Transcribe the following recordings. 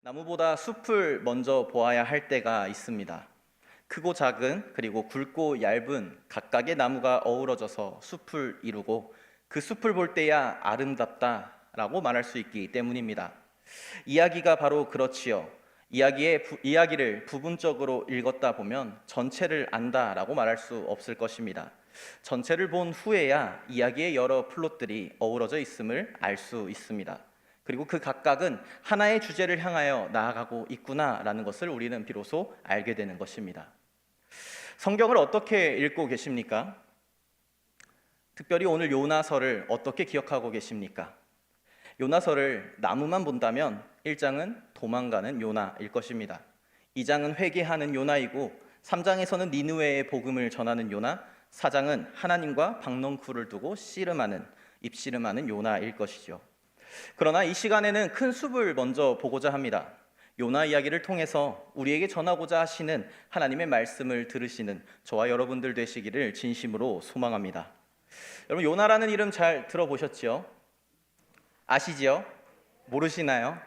나무보다 숲을 먼저 보아야 할 때가 있습니다. 크고 작은 그리고 굵고 얇은 각각의 나무가 어우러져서 숲을 이루고 그 숲을 볼 때야 아름답다라고 말할 수 있기 때문입니다. 이야기가 바로 그렇지요. 이야기를 부분적으로 읽었다 보면 전체를 안다라고 말할 수 없을 것입니다. 전체를 본 후에야 이야기의 여러 플롯들이 어우러져 있음을 알 수 있습니다. 그리고 그 각각은 하나의 주제를 향하여 나아가고 있구나라는 것을 우리는 비로소 알게 되는 것입니다. 성경을 어떻게 읽고 계십니까? 특별히 오늘 요나서를 어떻게 기억하고 계십니까? 요나서를 나무만 본다면 1장은 도망가는 요나일 것입니다. 2장은 회개하는 요나이고 3장에서는 니느웨의 복음을 전하는 요나, 4장은 하나님과 박넝쿨을 두고 입씨름하는 요나일 것이죠. 그러나 이 시간에는 큰 숲을 먼저 보고자 합니다. 요나 이야기를 통해서 우리에게 전하고자 하시는 하나님의 말씀을 들으시는 저와 여러분들 되시기를 진심으로 소망합니다. 여러분, 요나라는 이름 잘 들어보셨지요? 아시지요? 모르시나요?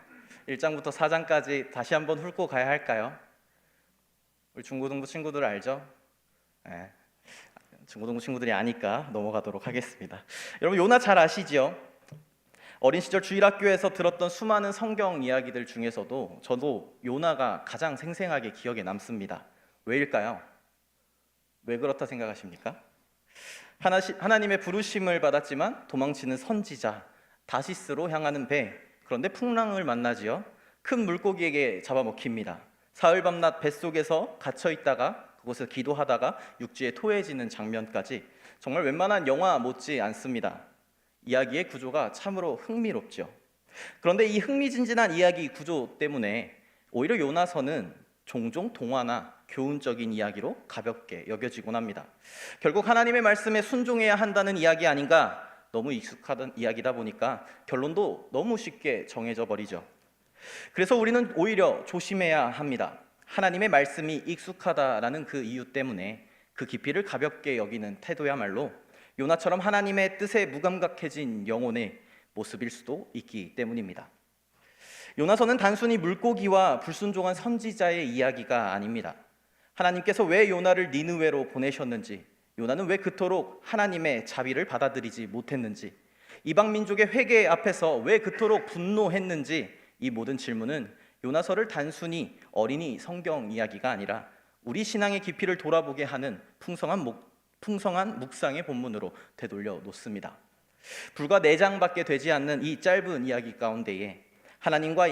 1장부터 4장까지 다시 한번 훑고 가야 할까요? 우리 중고등부 친구들 알죠? 네. 중고등부 친구들이 아니까 넘어가도록 하겠습니다. 여러분, 요나 잘 아시지요? 어린 시절 주일학교에서 들었던 수많은 성경 이야기들 중에서도 저도 요나가 가장 생생하게 기억에 남습니다. 왜일까요? 왜 그렇다 생각하십니까? 하나님의 부르심을 받았지만 도망치는 선지자, 다시스로 향하는 배, 그런데 풍랑을 만나지요. 큰 물고기에게 잡아먹힙니다. 사흘 밤낮 뱃속에서 갇혀있다가 그곳에서 기도하다가 육지에 토해지는 장면까지 정말 웬만한 영화 못지 않습니다. 이야기의 구조가 참으로 흥미롭죠. 그런데 이 흥미진진한 이야기 구조 때문에 오히려 요나서는 종종 동화나 교훈적인 이야기로 가볍게 여겨지곤 합니다. 결국 하나님의 말씀에 순종해야 한다는 이야기 아닌가? 너무 익숙하던 이야기다 보니까 결론도 너무 쉽게 정해져 버리죠. 그래서 우리는 오히려 조심해야 합니다. 하나님의 말씀이 익숙하다라는 그 이유 때문에 그 깊이를 가볍게 여기는 태도야말로 요나처럼 하나님의 뜻에 무감각해진 영혼의 모습일 수도 있기 때문입니다. 요나서는 단순히 물고기와 불순종한 선지자의 이야기가 아닙니다. 하나님께서 왜 요나를 니느웨로 보내셨는지, 요나는 왜 그토록 하나님의 자비를 받아들이지 못했는지, 이방 민족의 회개 앞에서 왜 그토록 분노했는지, 이 모든 질문은 요나서를 단순히 어린이 성경 이야기가 아니라 우리 신앙의 깊이를 돌아보게 하는 풍성한 묵상의 본문으로 되돌려 놓습니다. 불과 4장밖에 되지 않는 이 짧은 이야기 가운데에 하나님과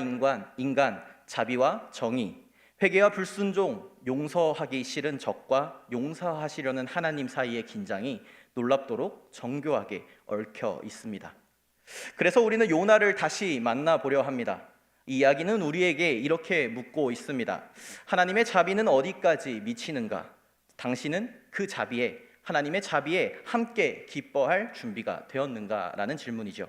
인간, 자비와 정의, 회개와 불순종, 용서하기 싫은 적과 용서하시려는 하나님 사이의 긴장이 놀랍도록 정교하게 얽혀 있습니다. 그래서 우리는 요나를 다시 만나보려 합니다. 이 이야기는 우리에게 이렇게 묻고 있습니다. 하나님의 자비는 어디까지 미치는가? 당신은 그 자비에, 하나님의 자비에 함께 기뻐할 준비가 되었는가라는 질문이죠.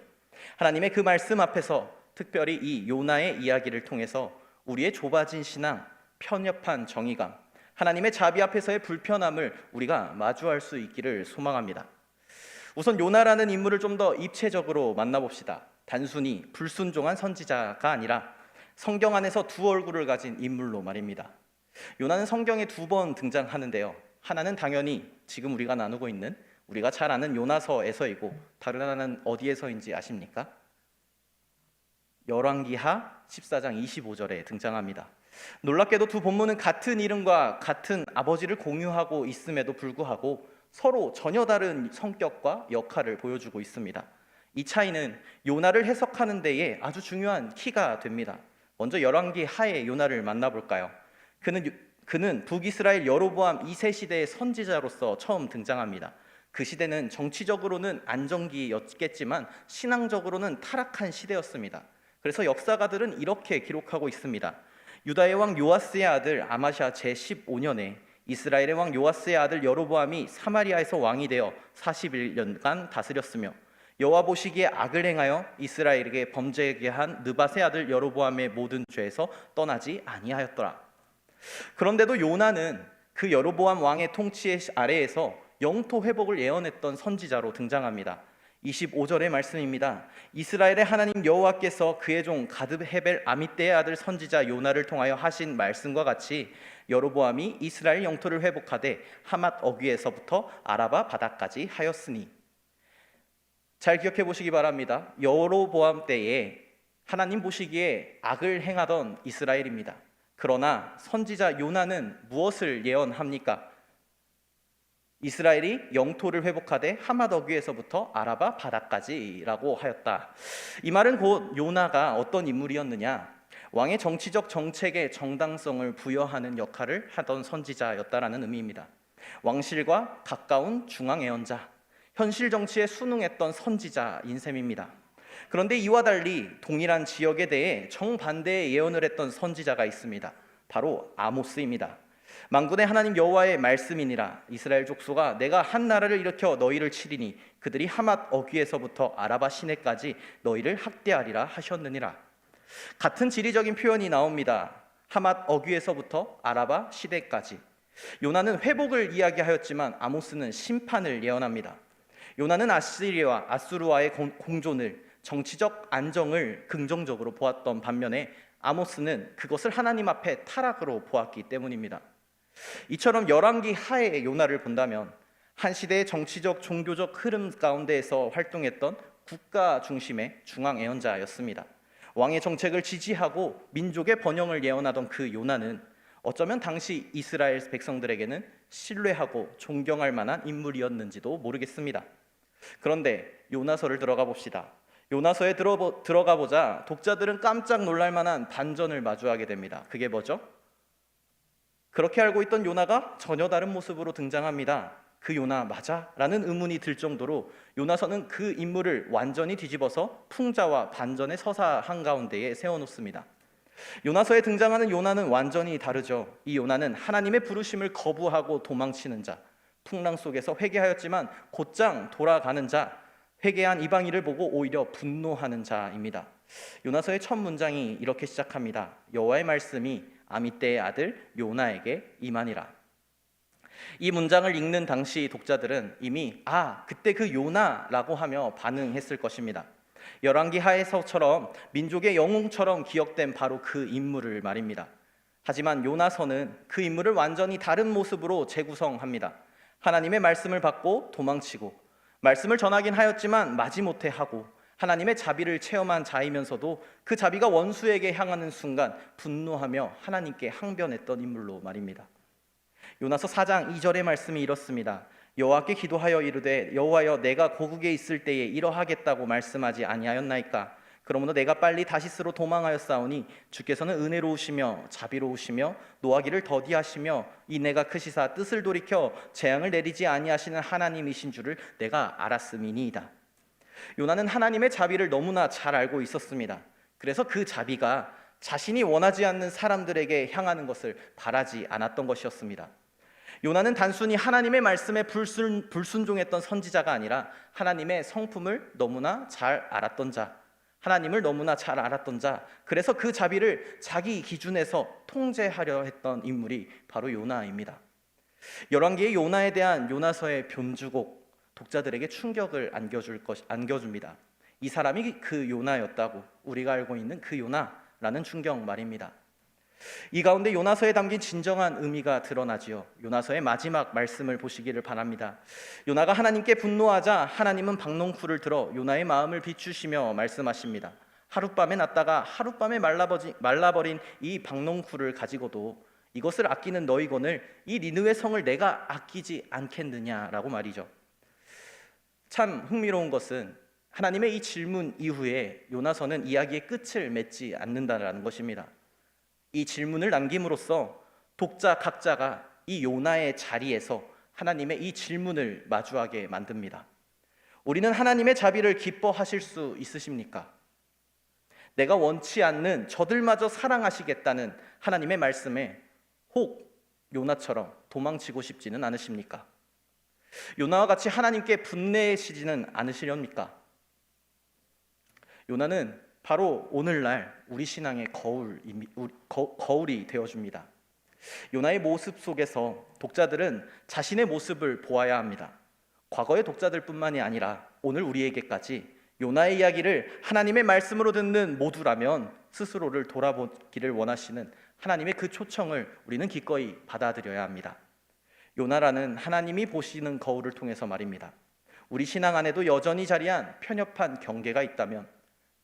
하나님의 그 말씀 앞에서 특별히 이 요나의 이야기를 통해서 우리의 좁아진 신앙, 편협한 정의감, 하나님의 자비 앞에서의 불편함을 우리가 마주할 수 있기를 소망합니다. 우선 요나라는 인물을 좀 더 입체적으로 만나봅시다. 단순히 불순종한 선지자가 아니라 성경 안에서 두 얼굴을 가진 인물로 말입니다. 요나는 성경에 2번 등장하는데요. 하나는 당연히 지금 우리가 나누고 있는 우리가 잘 아는 요나서에서이고, 다른 하나는 어디에서인지 아십니까? 열왕기하 14장 25절에 등장합니다. 놀랍게도 두 본문은 같은 이름과 같은 아버지를 공유하고 있음에도 불구하고 서로 전혀 다른 성격과 역할을 보여주고 있습니다. 이 차이는 요나를 해석하는 데에 아주 중요한 키가 됩니다. 먼저 열왕기하의 요나를 만나볼까요? 그는 북이스라엘 여로보암 2세 시대의 선지자로서 처음 등장합니다. 그 시대는 정치적으로는 안정기였겠지만 신앙적으로는 타락한 시대였습니다. 그래서 역사가들은 이렇게 기록하고 있습니다. 유다의 왕 요아스의 아들 아마샤 제15년에 이스라엘의 왕 요아스의 아들 여로보암이 사마리아에서 왕이 되어 41년간 다스렸으며, 여호와 보시기에 악을 행하여 이스라엘에게 범죄하게 한 느밧의 아들 여로보암의 모든 죄에서 떠나지 아니하였더라. 그런데도 요나는 그 여로보암 왕의 통치 아래에서 영토 회복을 예언했던 선지자로 등장합니다. 25절의 말씀입니다. 이스라엘의 하나님 여호와께서 그의 종 가드 헤벨 아미떼의 아들 선지자 요나를 통하여 하신 말씀과 같이 여로보암이 이스라엘 영토를 회복하되 하맛 어귀에서부터 아라바 바다까지 하였으니. 잘 기억해 보시기 바랍니다. 여로보암 때에 하나님 보시기에 악을 행하던 이스라엘입니다. 그러나 선지자 요나는 무엇을 예언합니까? 이스라엘이 영토를 회복하되 하맛 어귀에서부터 아라바 바다까지라고 하였다. 이 말은 곧 요나가 어떤 인물이었느냐? 왕의 정치적 정책에 정당성을 부여하는 역할을 하던 선지자였다라는 의미입니다. 왕실과 가까운 중앙 예언자, 현실 정치에 순응했던 선지자인 셈입니다. 그런데 이와 달리 동일한 지역에 대해 정반대의 예언을 했던 선지자가 있습니다. 바로 아모스입니다. 만군의 하나님 여호와의 말씀이니라. 이스라엘 족속아, 내가 한 나라를 일으켜 너희를 치리니 그들이 하맛 어귀에서부터 아라바 시내까지 너희를 학대하리라 하셨느니라. 같은 지리적인 표현이 나옵니다. 하맛 어귀에서부터 아라바 시내까지. 요나는 회복을 이야기하였지만 아모스는 심판을 예언합니다. 요나는 아수르와의 공존을, 정치적 안정을 긍정적으로 보았던 반면에 아모스는 그것을 하나님 앞에 타락으로 보았기 때문입니다. 이처럼 열왕기 하의 요나를 본다면 한 시대의 정치적 종교적 흐름 가운데에서 활동했던 국가 중심의 중앙 예언자였습니다. 왕의 정책을 지지하고 민족의 번영을 예언하던 그 요나는 어쩌면 당시 이스라엘 백성들에게는 신뢰하고 존경할 만한 인물이었는지도 모르겠습니다. 그런데 요나서를 들어가 봅시다. 요나서에 들어가 보자 독자들은 깜짝 놀랄 만한 반전을 마주하게 됩니다. 그게 뭐죠? 그렇게 알고 있던 요나가 전혀 다른 모습으로 등장합니다. 그 요나 맞아? 라는 의문이 들 정도로 요나서는 그 인물을 완전히 뒤집어서 풍자와 반전의 서사 한가운데에 세워놓습니다. 요나서에 등장하는 요나는 완전히 다르죠. 이 요나는 하나님의 부르심을 거부하고 도망치는 자, 풍랑 속에서 회개하였지만 곧장 돌아가는 자, 회개한 이방인을 보고 오히려 분노하는 자입니다. 요나서의 첫 문장이 이렇게 시작합니다. 여호와의 말씀이 아미떼의 아들 요나에게 임하니라. 이 문장을 읽는 당시 독자들은 이미 그때 그 요나라고 하며 반응했을 것입니다. 열왕기 하에서처럼 민족의 영웅처럼 기억된 바로 그 인물을 말입니다. 하지만 요나서는 그 인물을 완전히 다른 모습으로 재구성합니다. 하나님의 말씀을 받고 도망치고, 말씀을 전하긴 하였지만 마지못해 하고, 하나님의 자비를 체험한 자이면서도 그 자비가 원수에게 향하는 순간 분노하며 하나님께 항변했던 인물로 말입니다. 요나서 4장 2절의 말씀이 이렇습니다. 여호와께 기도하여 이르되 여호와여, 내가 고국에 있을 때에 이러하겠다고 말씀하지 아니하였나이까? 그러므로 내가 빨리 다시스로 도망하였사오니 주께서는 은혜로우시며 자비로우시며 노하기를 더디하시며 이 내가 크시사 뜻을 돌이켜 재앙을 내리지 아니하시는 하나님이신 줄을 내가 알았음이니이다. 요나는 하나님의 자비를 너무나 잘 알고 있었습니다. 그래서 그 자비가 자신이 원하지 않는 사람들에게 향하는 것을 바라지 않았던 것이었습니다. 요나는 단순히 하나님의 말씀에 불순종했던 선지자가 아니라 하나님의 성품을 너무나 잘 알았던 자, 하나님을 너무나 잘 알았던 자, 그래서 그 자비를 자기 기준에서 통제하려 했던 인물이 바로 요나입니다. 열왕기의 요나에 대한 요나서의 변주곡, 독자들에게 충격을 안겨줍니다. 이 사람이 그 요나였다고, 우리가 알고 있는 그 요나라는 충격 말입니다. 이 가운데 요나서에 담긴 진정한 의미가 드러나지요. 요나서의 마지막 말씀을 보시기를 바랍니다. 요나가 하나님께 분노하자 하나님은 박농쿨을 들어 요나의 마음을 비추시며 말씀하십니다. 하룻밤에 났다가 하룻밤에 말라버린 이 박농쿨을 가지고도 이것을 아끼는 너희건을, 이 니느웨 성을 내가 아끼지 않겠느냐라고 말이죠. 참 흥미로운 것은 하나님의 이 질문 이후에 요나서는 이야기의 끝을 맺지 않는다는 것입니다. 이 질문을 남김으로써 독자 각자가 이 요나의 자리에서 하나님의 이 질문을 마주하게 만듭니다. 우리는 하나님의 자비를 기뻐하실 수 있으십니까? 내가 원치 않는 저들마저 사랑하시겠다는 하나님의 말씀에 혹 요나처럼 도망치고 싶지는 않으십니까? 요나와 같이 하나님께 분내시지는 않으시렵니까? 요나는 바로 오늘날 우리 신앙의 거울이 되어줍니다. 요나의 모습 속에서 독자들은 자신의 모습을 보아야 합니다. 과거의 독자들뿐만이 아니라 오늘 우리에게까지 요나의 이야기를 하나님의 말씀으로 듣는 모두라면 스스로를 돌아보기를 원하시는 하나님의 그 초청을 우리는 기꺼이 받아들여야 합니다. 요나라는 하나님이 보시는 거울을 통해서 말입니다. 우리 신앙 안에도 여전히 자리한 편협한 경계가 있다면,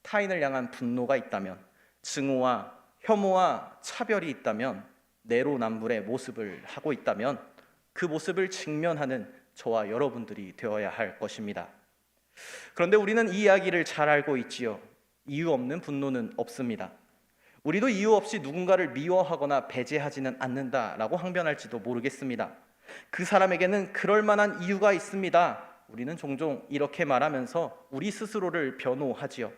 타인을 향한 분노가 있다면, 증오와 혐오와 차별이 있다면, 내로남불의 모습을 하고 있다면 그 모습을 직면하는 저와 여러분들이 되어야 할 것입니다. 그런데 우리는 이 이야기를 잘 알고 있지요. 이유 없는 분노는 없습니다. 우리도 이유 없이 누군가를 미워하거나 배제하지는 않는다라고 항변할지도 모르겠습니다. 그 사람에게는 그럴 만한 이유가 있습니다. 우리는 종종 이렇게 말하면서 우리 스스로를 변호하지요.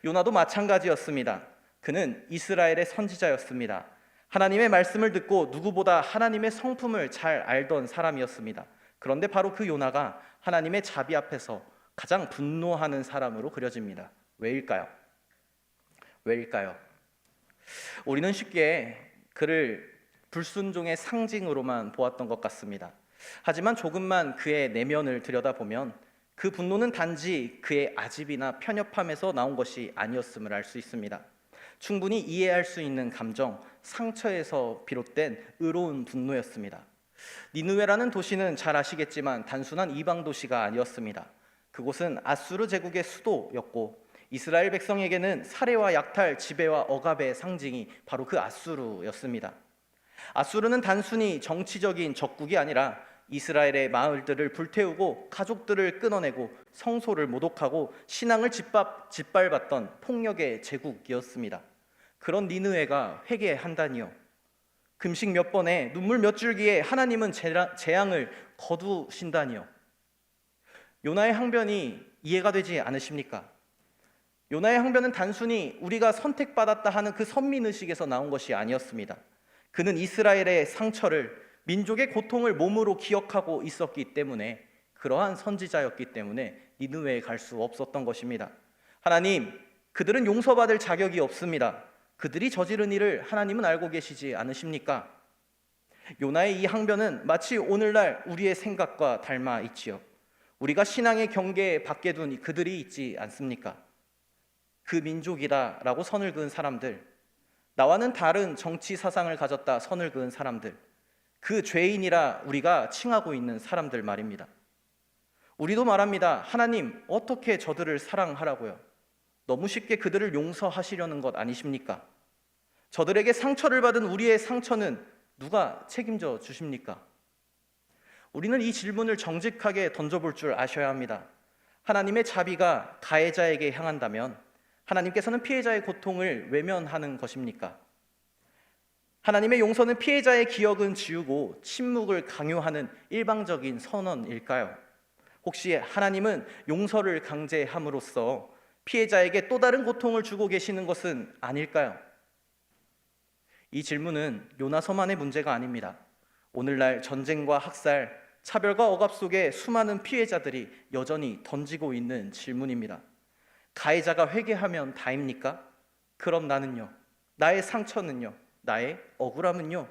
요나도 마찬가지였습니다. 그는 이스라엘의 선지자였습니다. 하나님의 말씀을 듣고 누구보다 하나님의 성품을 잘 알던 사람이었습니다. 그런데 바로 그 요나가 하나님의 자비 앞에서 가장 분노하는 사람으로 그려집니다. 왜일까요? 우리는 쉽게 그를 불순종의 상징으로만 보았던 것 같습니다. 하지만 조금만 그의 내면을 들여다보면 그 분노는 단지 그의 아집이나 편협함에서 나온 것이 아니었음을 알 수 있습니다. 충분히 이해할 수 있는 감정, 상처에서 비롯된 의로운 분노였습니다. 니느웨라는 도시는 잘 아시겠지만 단순한 이방 도시가 아니었습니다. 그곳은 아수르 제국의 수도였고 이스라엘 백성에게는 살해와 약탈, 지배와 억압의 상징이 바로 그 아수르였습니다. 아수르는 단순히 정치적인 적국이 아니라 이스라엘의 마을들을 불태우고 가족들을 끊어내고 성소를 모독하고 신앙을 짓밟았던 폭력의 제국이었습니다. 그런 니느웨가 회개한다니요. 금식 몇 번에 눈물 몇 줄기에 하나님은 재앙을 거두신다니요. 요나의 항변이 이해가 되지 않으십니까? 요나의 항변은 단순히 우리가 선택받았다 하는 그 선민의식에서 나온 것이 아니었습니다. 그는 이스라엘의 상처를, 민족의 고통을 몸으로 기억하고 있었기 때문에, 그러한 선지자였기 때문에 니느웨에 갈 수 없었던 것입니다. 하나님, 그들은 용서받을 자격이 없습니다. 그들이 저지른 일을 하나님은 알고 계시지 않으십니까? 요나의 이 항변은 마치 오늘날 우리의 생각과 닮아 있지요. 우리가 신앙의 경계 밖에 둔 그들이 있지 않습니까? 그 민족이다라고 선을 그은 사람들, 나와는 다른 정치 사상을 가졌다 선을 그은 사람들, 그 죄인이라 우리가 칭하고 있는 사람들 말입니다. 우리도 말합니다. 하나님, 어떻게 저들을 사랑하라고요? 너무 쉽게 그들을 용서하시려는 것 아니십니까? 저들에게 상처를 받은 우리의 상처는 누가 책임져 주십니까? 우리는 이 질문을 정직하게 던져볼 줄 아셔야 합니다. 하나님의 자비가 가해자에게 향한다면 하나님께서는 피해자의 고통을 외면하는 것입니까? 하나님의 용서는 피해자의 기억은 지우고 침묵을 강요하는 일방적인 선언일까요? 혹시 하나님은 용서를 강제함으로써 피해자에게 또 다른 고통을 주고 계시는 것은 아닐까요? 이 질문은 요나서만의 문제가 아닙니다. 오늘날 전쟁과 학살, 차별과 억압 속에 수많은 피해자들이 여전히 던지고 있는 질문입니다. 가해자가 회개하면 다입니까? 그럼 나는요? 나의 상처는요? 나의 억울함은요?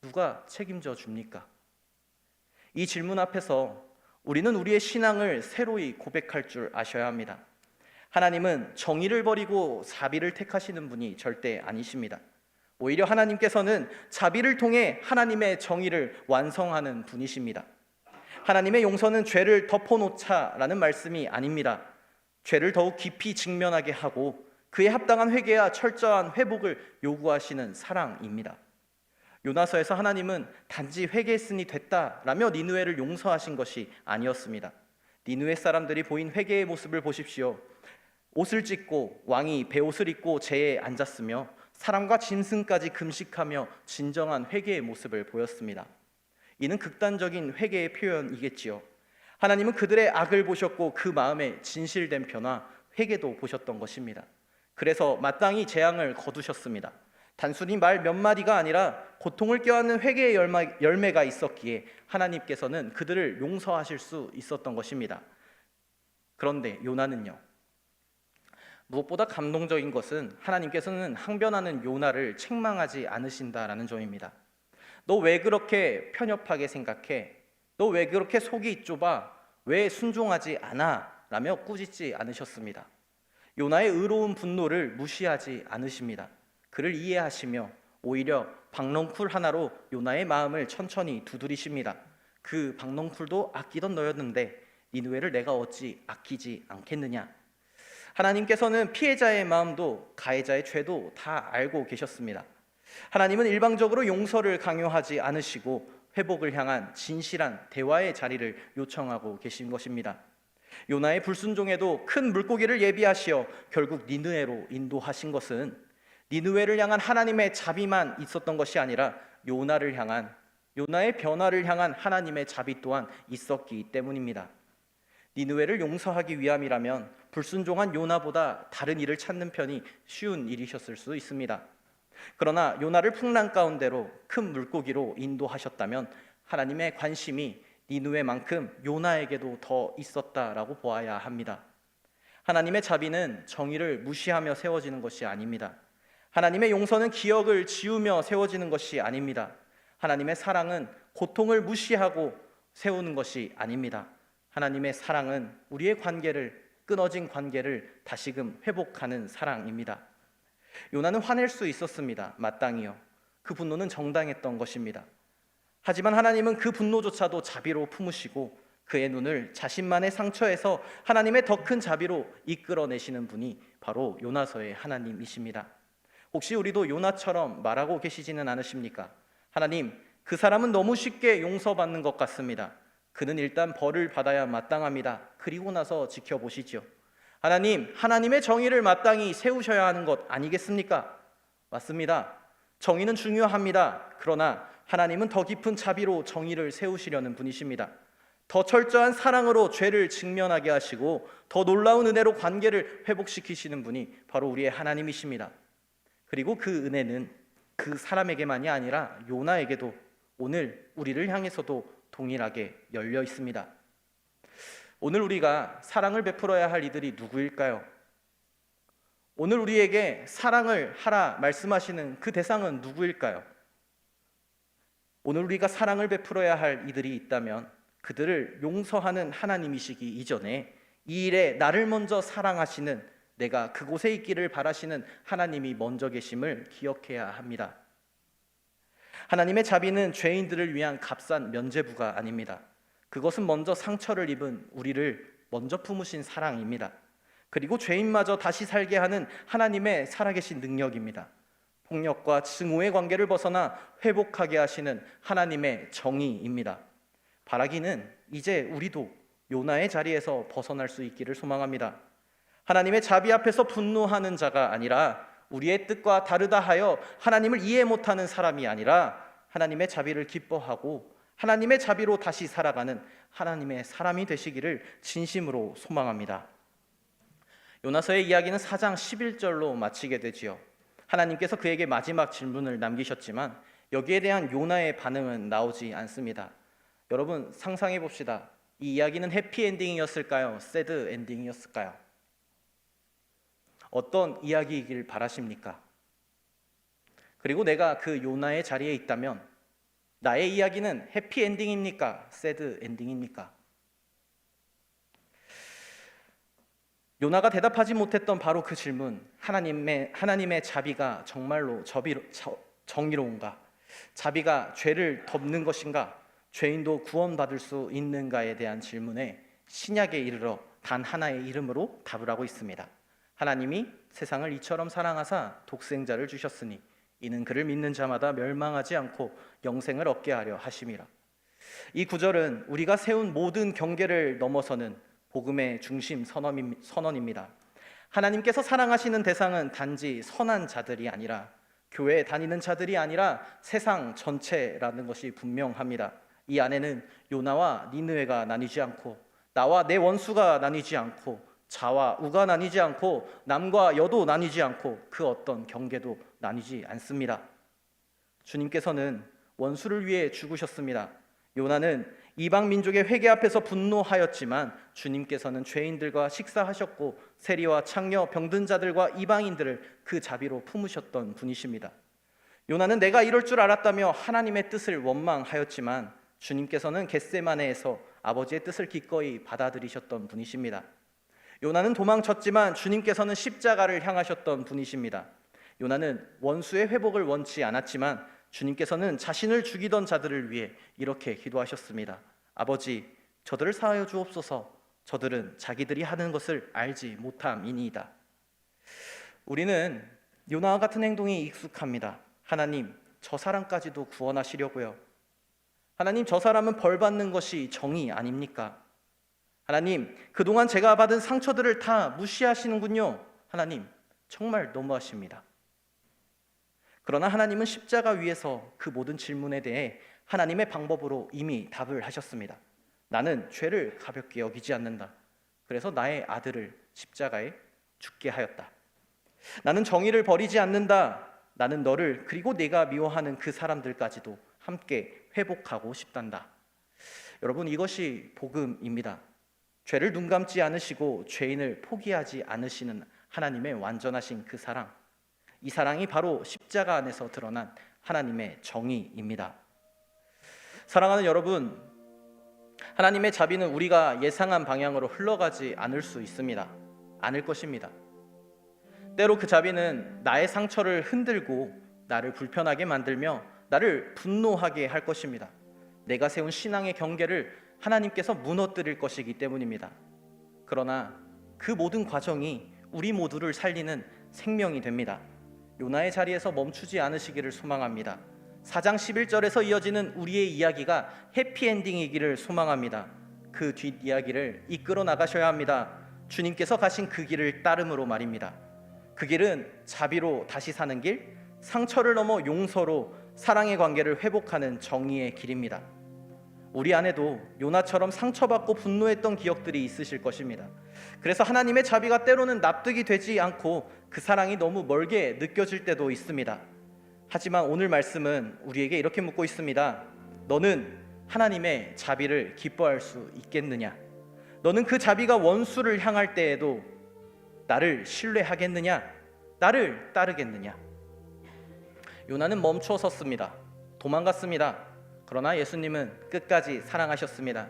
누가 책임져 줍니까? 이 질문 앞에서 우리는 우리의 신앙을 새로이 고백할 줄 아셔야 합니다. 하나님은 정의를 버리고 자비를 택하시는 분이 절대 아니십니다. 오히려 하나님께서는 자비를 통해 하나님의 정의를 완성하는 분이십니다. 하나님의 용서는 죄를 덮어놓자라는 말씀이 아닙니다. 죄를 더욱 깊이 직면하게 하고 그에 합당한 회개와 철저한 회복을 요구하시는 사랑입니다. 요나서에서 하나님은 단지 회개했으니 됐다라며 니느웨를 용서하신 것이 아니었습니다. 니느웨 사람들이 보인 회개의 모습을 보십시오. 옷을 찢고 왕이 베옷을 입고 제에 앉았으며 사람과 짐승까지 금식하며 진정한 회개의 모습을 보였습니다. 이는 극단적인 회개의 표현이겠지요. 하나님은 그들의 악을 보셨고 그 마음에 진실된 변화, 회개도 보셨던 것입니다. 그래서 마땅히 재앙을 거두셨습니다. 단순히 말 몇 마디가 아니라 고통을 껴안는 회개의 열매가 있었기에 하나님께서는 그들을 용서하실 수 있었던 것입니다. 그런데 요나는요, 무엇보다 감동적인 것은 하나님께서는 항변하는 요나를 책망하지 않으신다라는 점입니다. 너 왜 그렇게 편협하게 생각해? 너 왜 그렇게 속이 좁아? 왜 순종하지 않아? 라며 꾸짖지 않으셨습니다. 요나의 의로운 분노를 무시하지 않으십니다. 그를 이해하시며 오히려 박넝쿨 하나로 요나의 마음을 천천히 두드리십니다. 그 박넝쿨도 아끼던 너였는데 니느웨를 내가 어찌 아끼지 않겠느냐. 하나님께서는 피해자의 마음도 가해자의 죄도 다 알고 계셨습니다. 하나님은 일방적으로 용서를 강요하지 않으시고 회복을 향한 진실한 대화의 자리를 요청하고 계신 것입니다. 요나의 불순종에도 큰 물고기를 예비하시어 결국 니느웨로 인도하신 것은 니느웨를 향한 하나님의 자비만 있었던 것이 아니라 요나의 변화를 향한 하나님의 자비 또한 있었기 때문입니다. 니느웨를 용서하기 위함이라면 불순종한 요나보다 다른 일을 찾는 편이 쉬운 일이셨을 수 있습니다. 그러나 요나를 풍랑 가운데로 큰 물고기로 인도하셨다면 하나님의 관심이 니느웨만큼 요나에게도 더 있었다라고 보아야 합니다. 하나님의 자비는 정의를 무시하며 세워지는 것이 아닙니다. 하나님의 용서는 기억을 지우며 세워지는 것이 아닙니다. 하나님의 사랑은 고통을 무시하고 세우는 것이 아닙니다. 하나님의 사랑은 우리의 끊어진 관계를 다시금 회복하는 사랑입니다. 요나는 화낼 수 있었습니다. 마땅히요. 그 분노는 정당했던 것입니다. 하지만 하나님은 그 분노조차도 자비로 품으시고 그의 눈을 자신만의 상처에서 하나님의 더 큰 자비로 이끌어내시는 분이 바로 요나서의 하나님이십니다. 혹시 우리도 요나처럼 말하고 계시지는 않으십니까? 하나님, 그 사람은 너무 쉽게 용서받는 것 같습니다. 그는 일단 벌을 받아야 마땅합니다. 그리고 나서 지켜보시죠. 하나님, 하나님의 정의를 마땅히 세우셔야 하는 것 아니겠습니까? 맞습니다. 정의는 중요합니다. 그러나 하나님은 더 깊은 자비로 정의를 세우시려는 분이십니다. 더 철저한 사랑으로 죄를 직면하게 하시고 더 놀라운 은혜로 관계를 회복시키시는 분이 바로 우리의 하나님이십니다. 그리고 그 은혜는 그 사람에게만이 아니라 요나에게도 오늘 우리를 향해서도 동일하게 열려 있습니다. 오늘 우리가 사랑을 베풀어야 할 이들이 누구일까요? 오늘 우리에게 사랑을 하라 말씀하시는 그 대상은 누구일까요? 오늘 우리가 사랑을 베풀어야 할 이들이 있다면 그들을 용서하는 하나님이시기 이전에 이 일에 나를 먼저 사랑하시는, 내가 그곳에 있기를 바라시는 하나님이 먼저 계심을 기억해야 합니다. 하나님의 자비는 죄인들을 위한 값싼 면죄부가 아닙니다. 그것은 먼저 상처를 입은 우리를 먼저 품으신 사랑입니다. 그리고 죄인마저 다시 살게 하는 하나님의 살아계신 능력입니다. 폭력과 증오의 관계를 벗어나 회복하게 하시는 하나님의 정의입니다. 바라기는 이제 우리도 요나의 자리에서 벗어날 수 있기를 소망합니다. 하나님의 자비 앞에서 분노하는 자가 아니라, 우리의 뜻과 다르다 하여 하나님을 이해 못하는 사람이 아니라 하나님의 자비를 기뻐하고 하나님의 자비로 다시 살아가는 하나님의 사람이 되시기를 진심으로 소망합니다. 요나서의 이야기는 4장 11절로 마치게 되지요. 하나님께서 그에게 마지막 질문을 남기셨지만 여기에 대한 요나의 반응은 나오지 않습니다. 여러분 상상해 봅시다. 이 이야기는 해피엔딩이었을까요? 새드 엔딩이었을까요? 어떤 이야기이길 바라십니까? 그리고 내가 그 요나의 자리에 있다면 나의 이야기는 해피엔딩입니까? 새드 엔딩입니까? 요나가 대답하지 못했던 바로 그 질문, 하나님의 자비가 정말로 정의로운가? 자비가 죄를 덮는 것인가? 죄인도 구원받을 수 있는가에 대한 질문에 신약에 이르러 단 하나의 이름으로 답을 하고 있습니다. 하나님이 세상을 이처럼 사랑하사 독생자를 주셨으니 이는 그를 믿는 자마다 멸망하지 않고 영생을 얻게 하려 하심이라. 이 구절은 우리가 세운 모든 경계를 넘어서는 복음의 중심 선언입니다. 하나님께서 사랑하시는 대상은 단지 선한 자들이 아니라, 교회에 다니는 자들이 아니라 세상 전체라는 것이 분명합니다. 이 안에는 요나와 니느웨가 나뉘지 않고, 나와 내 원수가 나뉘지 않고, 자와 우가 나뉘지 않고, 남과 여도 나뉘지 않고, 그 어떤 경계도 나뉘지 않습니다. 주님께서는 원수를 위해 죽으셨습니다. 요나는 이방 민족의 회개 앞에서 분노하였지만 주님께서는 죄인들과 식사하셨고 세리와 창녀, 병든 자들과 이방인들을 그 자비로 품으셨던 분이십니다. 요나는 내가 이럴 줄 알았다며 하나님의 뜻을 원망하였지만 주님께서는 겟세마네에서 아버지의 뜻을 기꺼이 받아들이셨던 분이십니다. 요나는 도망쳤지만 주님께서는 십자가를 향하셨던 분이십니다. 요나는 원수의 회복을 원치 않았지만 주님께서는 자신을 죽이던 자들을 위해 이렇게 기도하셨습니다. 아버지, 저들을 사하여 주옵소서. 저들은 자기들이 하는 것을 알지 못함이니이다. 우리는 요나와 같은 행동이 익숙합니다. 하나님, 저 사람까지도 구원하시려고요. 하나님, 저 사람은 벌 받는 것이 정의 아닙니까? 하나님, 그동안 제가 받은 상처들을 다 무시하시는군요. 하나님, 정말 너무하십니다. 그러나 하나님은 십자가 위에서 그 모든 질문에 대해 하나님의 방법으로 이미 답을 하셨습니다. 나는 죄를 가볍게 여기지 않는다. 그래서 나의 아들을 십자가에 죽게 하였다. 나는 정의를 버리지 않는다. 나는 너를 그리고 내가 미워하는 그 사람들까지도 함께 회복하고 싶단다. 여러분, 이것이 복음입니다. 죄를 눈감지 않으시고 죄인을 포기하지 않으시는 하나님의 완전하신 그 사랑, 이 사랑이 바로 십자가 안에서 드러난 하나님의 정의입니다. 사랑하는 여러분, 하나님의 자비는 우리가 예상한 방향으로 흘러가지 않을 수 있습니다. 않을 것입니다. 때로 그 자비는 나의 상처를 흔들고 나를 불편하게 만들며 나를 분노하게 할 것입니다. 내가 세운 신앙의 경계를 하나님께서 무너뜨릴 것이기 때문입니다. 그러나 그 모든 과정이 우리 모두를 살리는 생명이 됩니다. 요나의 자리에서 멈추지 않으시기를 소망합니다. 4장 11절에서 이어지는 우리의 이야기가 해피엔딩이기를 소망합니다. 그 뒷이야기를 이끌어 나가셔야 합니다. 주님께서 가신 그 길을 따름으로 말입니다. 그 길은 자비로 다시 사는 길, 상처를 넘어 용서로 사랑의 관계를 회복하는 정의의 길입니다. 우리 안에도 요나처럼 상처받고 분노했던 기억들이 있으실 것입니다. 그래서 하나님의 자비가 때로는 납득이 되지 않고 그 사랑이 너무 멀게 느껴질 때도 있습니다. 하지만 오늘 말씀은 우리에게 이렇게 묻고 있습니다. 너는 하나님의 자비를 기뻐할 수 있겠느냐? 너는 그 자비가 원수를 향할 때에도 나를 신뢰하겠느냐? 나를 따르겠느냐? 요나는 멈춰 섰습니다. 도망갔습니다. 그러나 예수님은 끝까지 사랑하셨습니다.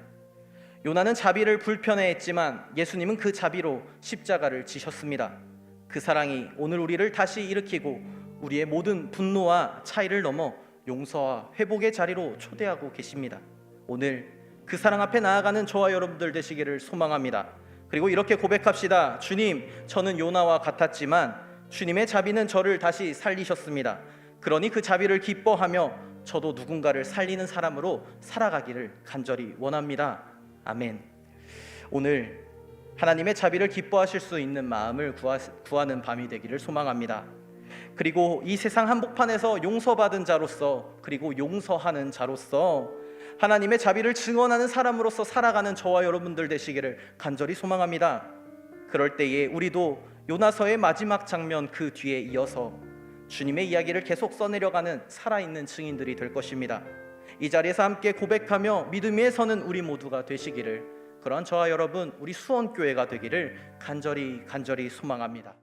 요나는 자비를 불편해했지만 예수님은 그 자비로 십자가를 지셨습니다. 그 사랑이 오늘 우리를 다시 일으키고 우리의 모든 분노와 차이를 넘어 용서와 회복의 자리로 초대하고 계십니다. 오늘 그 사랑 앞에 나아가는 저와 여러분들 되시기를 소망합니다. 그리고 이렇게 고백합시다. 주님, 저는 요나와 같았지만 주님의 자비는 저를 다시 살리셨습니다. 그러니 그 자비를 기뻐하며 저도 누군가를 살리는 사람으로 살아가기를 간절히 원합니다. 아멘. 오늘 하나님의 자비를 기뻐하실 수 있는 마음을 구하는 밤이 되기를 소망합니다. 그리고 이 세상 한복판에서 용서받은 자로서, 그리고 용서하는 자로서 하나님의 자비를 증언하는 사람으로서 살아가는 저와 여러분들 되시기를 간절히 소망합니다. 그럴 때에 우리도 요나서의 마지막 장면 그 뒤에 이어서 주님의 이야기를 계속 써내려가는 살아있는 증인들이 될 것입니다. 이 자리에서 함께 고백하며 믿음 위에 서는 우리 모두가 되시기를, 그러한 저와 여러분, 우리 수원교회가 되기를 간절히 소망합니다.